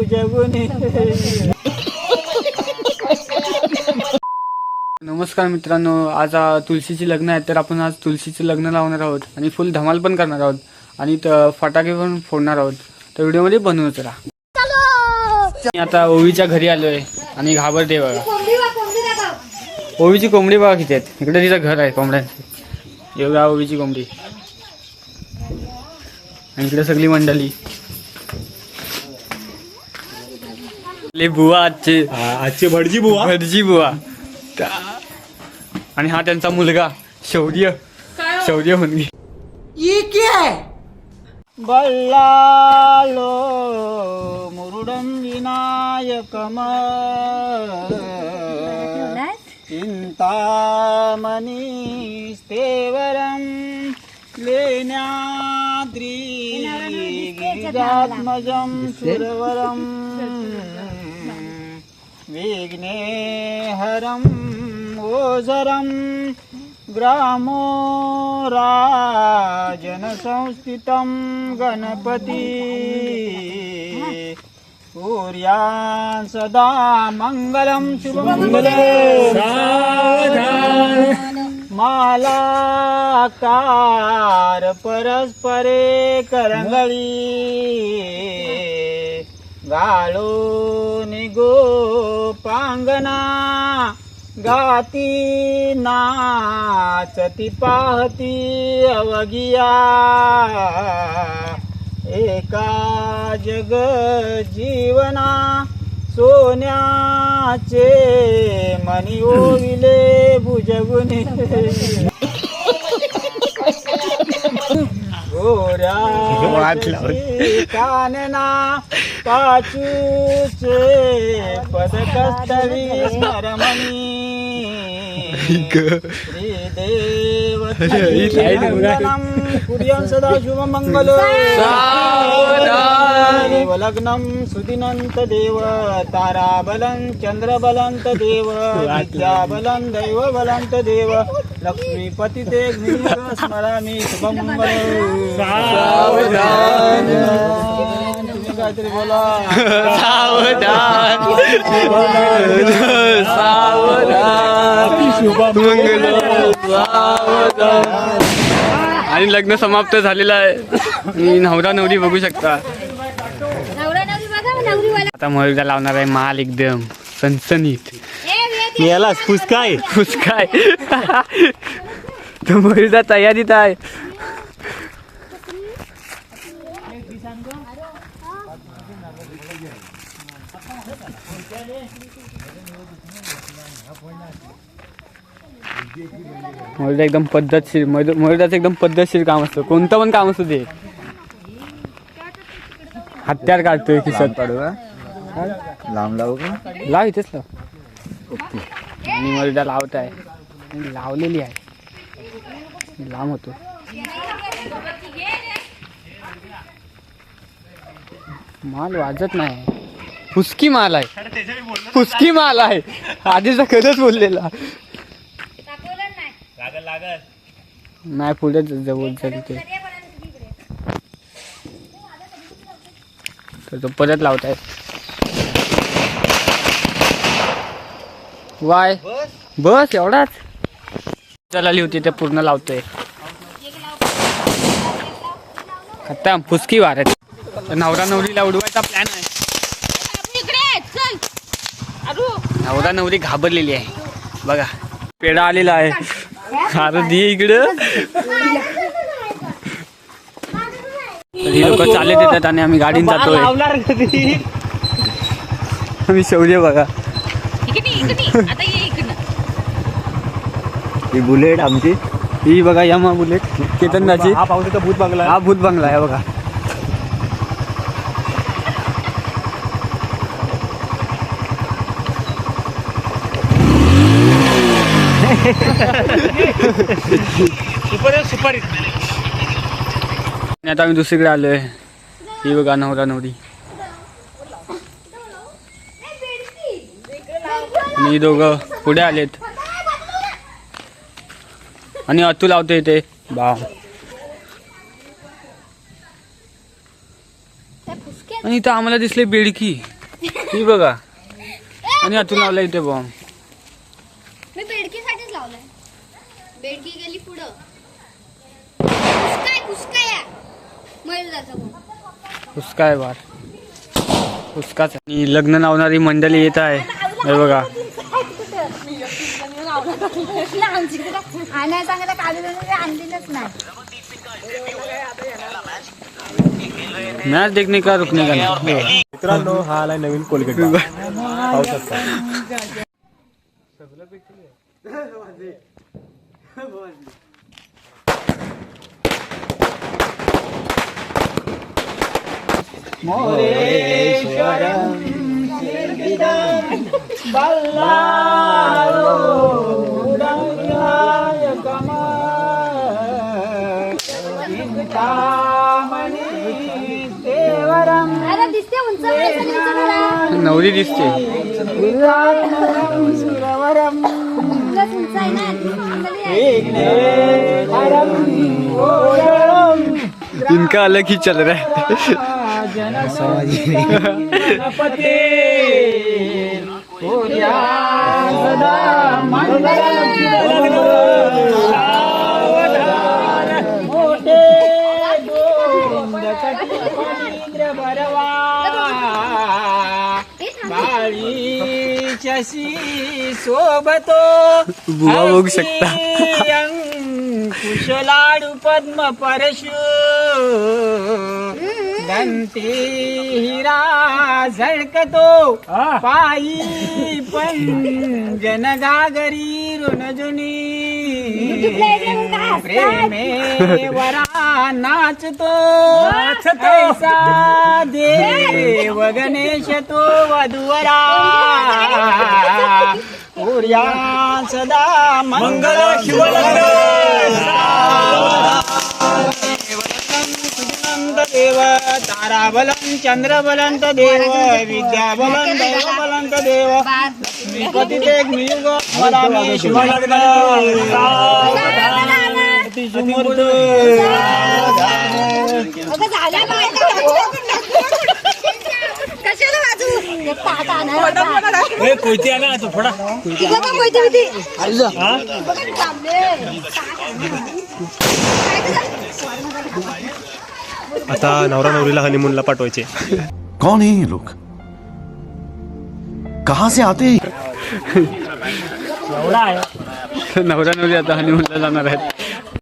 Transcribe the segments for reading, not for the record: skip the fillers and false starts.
भुजगुनी. नमस्कार मित्रांनो, आज तुळशीची लग्न आहे, तर आपण आज तुळशीचे लग्न लावणार आहोत आणि फुल धमाल पण करणार आहोत आणि फटाके पण फोडणार आहोत. तर व्हिडिओमध्ये बनवूच राहा. मी आता ओवीच्या घरी आलोय आणि घाबरते बघा. ओवीची कोंबडी बघा किती आहेत. इकडे तिचं घर आहे कोंबड्यांचं. एवढा ओवीची कोंबडी आणि इकडे सगळी मंडळी. बुवा आजचे भटजी बुवा आणि हा त्यांचा मुलगा शौर्य मुलगी. बल्लालो मुरुडम विनायकम चिंतामणी स्तेवरम लेण्याद्री गिरिजात्मजं सुरवरम विघ्नेहरं ओझरं ग्रामो राजनसंस्थितं गणपति सूर्यान् सदा मङ्गलं शुभमङ्गलं मालाकार परस्परे करंगळी गाळो निगो पांगना गाती नाचती पाहती अवगिया एका जग जीवना सोन्याचे मनी ओविले भुजगुनी गोऱ्या कानना काचूचे पदकस्तरी स्मरमणी श्रीदेवतं कुर्यां सदा शुभमंगल लग्नं सुदिनंत देव ताराबलं चंद्रबलं देव विद्याबलं दैवबलं देव लक्ष्मीपति ते स्मरामि शुभमंगल. सावधान तुम्ही काहीतरी बोला. सावधान शुभमंगल. आणि लग्न समाप्त झालेलं आहे. नवरा नवरी बघू शकता. आता मयुरला लावणार आहे माल एकदम सनसनीत. याला फुसकाय तो मयुरला तयारीत आहे. मयुरला एकदम पद्धतशीर मयुराचं एकदम पद्धतशीर काम असतं. कोणतं पण काम असू दे. हत्यार काढतोय खिशात पाडू. लांब लावू का? लाव इथेच लाव. आणि मयुरला लावत आहे. लावलेली आहे. लांब होतो. माल वाजत नाही. फुसकी माल आहे. आधीचा खरंच बोललेला नाही. पुढे जवळ झाली ते तर तो परत लावताय. वाय बस एवढाच चालली होती ते पूर्ण लावतोय. आता फुसकी वारत. नवरा नवरीला उडवायचा प्लॅन आहे. नवरा नवरी घाबरलेली आहे बघा. पेढा आलेला आहे. अरे दी इकडं. ही लोक चालत येतात आणि आम्ही गाडीने जातोय. आम्ही शौर्य बघा. ही बुलेट आमची. ही बघा यामा बुलेट केतनदाची. हा पावसाचा भूत बंगला आहे बघा. सुपारी. आता आम्ही दुसरीकडे आलोय. ही बघा नवरा नवरी आणि दोघं पुढे आलेत आणि अतुल लावतोय इथे. बा आणि इथं आम्हाला दिसले बेडकी. ही बघा. आणि अतुल लावला इथे बॉम्ब. मी बेडकीसाठीच लावलाय. बेडकी गेली पुढं. कुसकाय मयूरदाचा बॉम्ब. उसका बार उसकाच. आणि लग्न लावणारी मंडळी येत आहे हे बघा. आणायला सांगितलं काढून आणलीच नाही. मॅच देखने का रुकने का नाही. मित्रांनो हा आलाय नवीन कोलगेट पाहू शकता. अरे दिसते उंच नवरी दिसते. उंच आहे ना. इनका अलग ही चल रहा है. सोबतो बुवा बघू शकता. कुशलाडू पद्म परशु दंती हिरा झळकतो पायी पंजन घागरी ऋणजुनी प्रेमे वरा नाचतो ऐसा देव गणेश तो वधुवरा उर्या सदा मंगल देव ताराबलं चंद्रबलं देव विद्याबलं दैवबलं देव लक्ष्मीपती ते मिळग मला मी शिवलग्न अतिशुमूर्त कशाला वाजू पाहता आणा कोयती आला तो थोडा. आता नवरा नवरीला हनीमूनला पाठवायचे. कौन है ये लोग, कहां से आते हैं? नवरा नवरी आता हनीमूनला जाणार आहेत.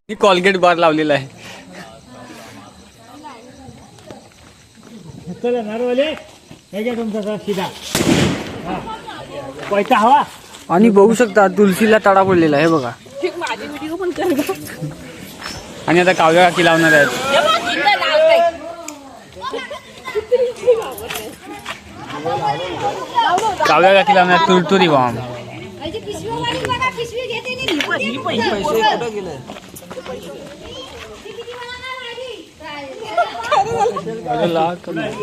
मी कॉलगेट बार लावलेला आहे. कोयता हवा आणि बघू शकता तुलसीला तडा पडलेला आहे बघा. आणि आता काव्या काकी लावणार आहेत. काव्या काकी लावणार तुरतुरी बॉम्ब.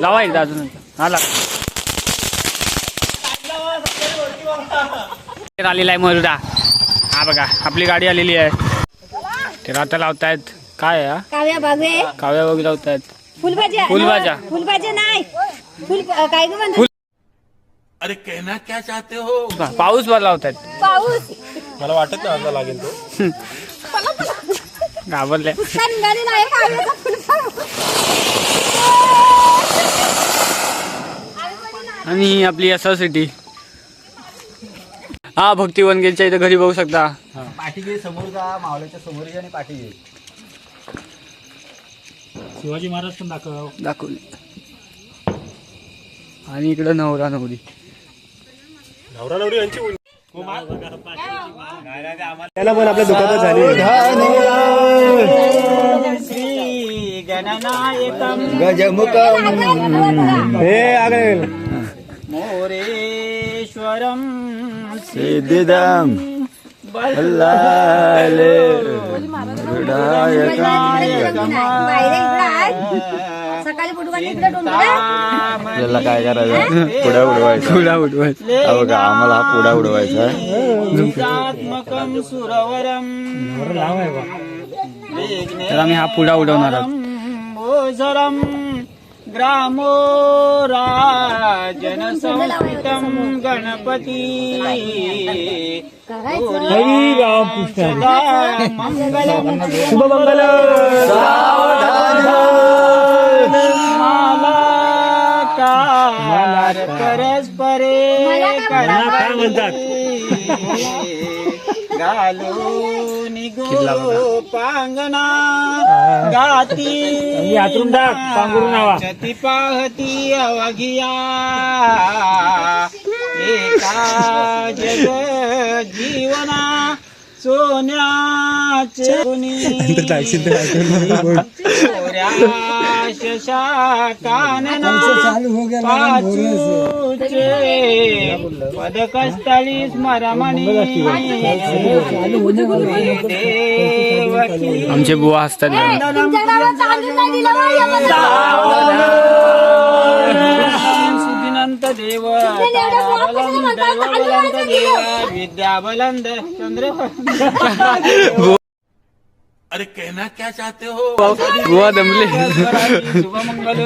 लावा एकदा अजून. हा लाग आलेला आहे मरुदा. हा बघा आपली गाडी आलेली आहे. ते आता लावतायत काय आहे. काव्या बागवे काव्या वगैरे लावतायत. फुलभाज्या फुलभाज्या. फुलभाज्या नाही फुल काय ग म्हणतात. अरे कहना क्या चाहते हो? पाऊस भर लावतायत. पाऊस मला वाटत नाही आता लागेल तो. घाबरले. पुष्कळ निघालेला आहे काव्याचा फुलभाज्या. आणि आपली एसआर सिटी. हा भक्ती वनगेच्या इथे घरी बघू शकता. पाठीगे समोर जा मावल्याच्या समोर जा आणि पाठीगे शिवाजी महाराज पण दाखवली. आणि इकडं नवरा नवरी. नवरा नवरी यांची त्याला पण आपल्या दुकानात झाली. श्री गणनायकम गजमुखम हे आगेल मोरेश्वरम सिद्धिदम बल्लाले सकाळी बुडवायला इकडे डोंगरात. आपल्याला काय करायचं? पुढा उडवायचा. पुढा उठवायचं. बघा आम्हाला हा पुढा उडवायचा आहे. गीतात्मकम सुरवरम तर आम्ही हा पुढा उडवणार आहोत. भोजरम ग्रामो राजन संस्कृतं गणपती शुभमंगल मालाकार परस्परे काय म्हणतात घालून गोपांगना गाती यातून टाक पांघरून नावा चती पाहती अवघिया एका जग जीवना सोन्याचे शशा कानना पाचूचे पदकस्थळी स्मरमणी देवकी आमचे बुवा हसतात तुमच्या गावात चालून नाही दिलं बा, या मला. सुदिनंत देव विद्या बलंद चंद्र अरे कहना क्या चाहते हो बुवा दमले शुभमंगल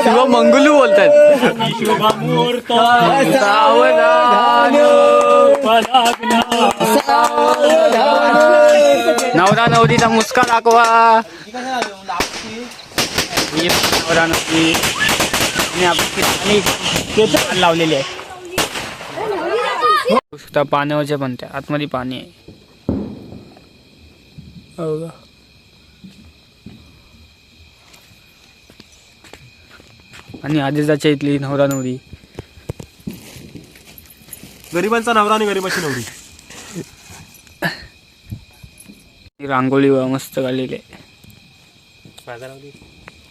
शिव मंगलू बोलतात नवरा नवरीचा मुस्का दाखवा ही नवरा नवरी आणि आपली किती लावलेली आहे नुसता पाण्यावरचे पण त्या आतमध्ये पाणी आहे हो का? आणि आदेशाच्या इथली नवरा नवरी गरिबांचा नवरा आणि गरिबाची नवरी रांगोळी व मस्त काढलेली आहे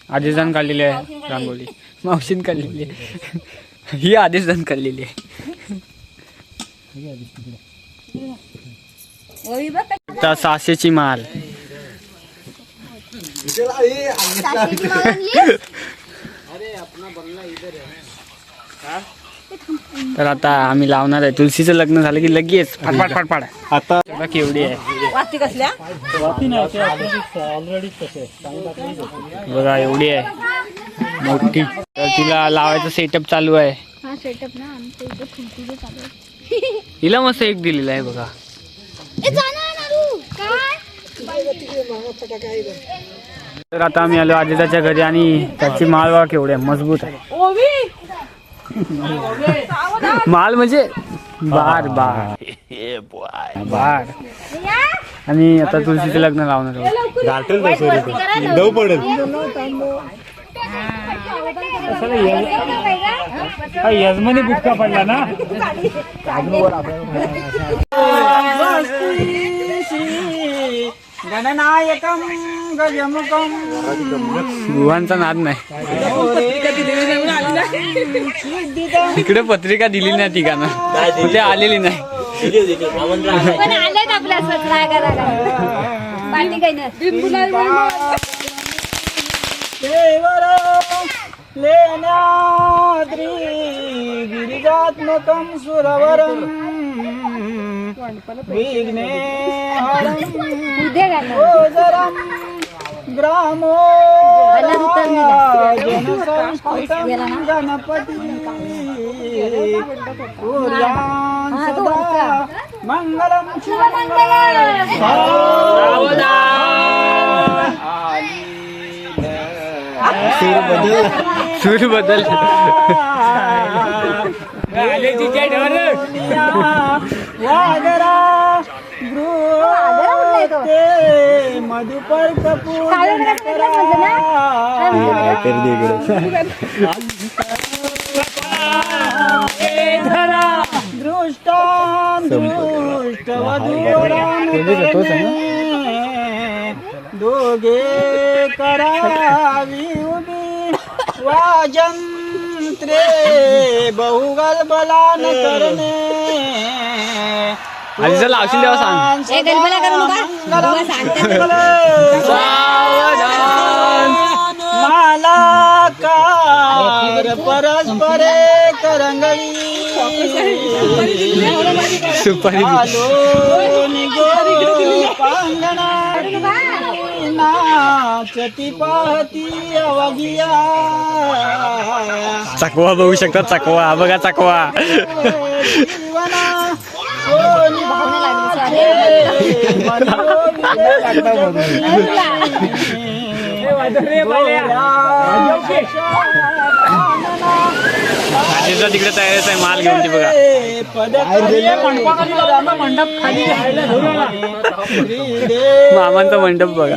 आदेशान काढलेली आहे रांगोळी मावशीन काढलेली आहे ही आदेशान काढलेली आहे ओळी बघ, आता 600ची माल सासूची माळ आणली. तर आता आम्ही लावणार आहे तुलसीचं लग्न झालं की लगेच फाटफाट फाटफाट आता बघा केवढी आहे वाती कसल्या बघा एवढी आहे मोठी तर तिला लावायचं सेटअप चालू आहे हा सेटअप ना आमच्या इथे फुलफुले चालू आहे. हिला मस्त एक दिलेला आहे बघा ए जाना नारू काय तर आता आम्ही आलो आदेशाच्या घरी आणि त्याची माळ बघा केवढी आहे मजबूत आहे माल म्हणजे बार बार बार आणि आता तुळशीचं लग्न लावणार आहोत गाठेल दव पडेल यजमानी बुटका पडला ना श्री गणनायकम गजमुखम गुहांचा नाद नाही इकडे पत्रिका दिली नाही तिघांना कुठे आलेली नाही पण आलेत आपल्या सतरा करायला पाठी काही नाही देवर लेनाद्री गिरिजात्मकं सुरवरं विघ्नेहरं उद्या घालणार. ओजरं ग्रामो जनसंस्कृतं गणपती कुर्यान् सदा मंगलं सूर बदल वागरा गृहते मधुपर कपूर दृष्टान दोघे करावी उभी वाजंत्रे बहुगल बलान करणे आणि चला औषध द्यावं सांग ए गलबला करू नका बुवा सांगते मालाकार परस्परे करंगळी सुपारी पांगणा नाचती पाहती अवघिया चकवा बघू शकता, चकवा हा बघा चकवा. जीवना भावना लागली आजीचा तिकडे तयारीच आहे माल घेऊन ती बघा. मामांचा मंडप बघा.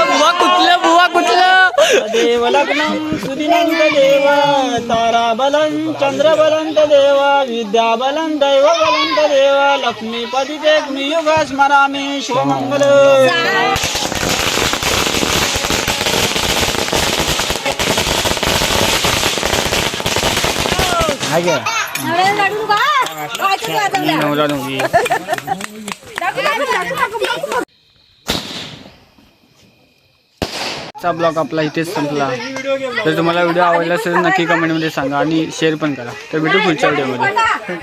बुवा कुठलं, बुवा कुठलं. देव लग्नम सुदिनं देव तारा बलं चंद्र बलं देव विद्या बलं दैव बलं देव लक्ष्मीपती ते युग स्मरामी शिवमंगल. लाडू बा नवरा नवरी. चा ब्लॉग आपला इथेच संपला. जर तुम्हाला व्हिडिओ आवडला असेल तर नक्की कमेंटमध्ये सांगा आणि शेअर पण करा. तर भेटू पुढच्या व्हिडिओमध्ये.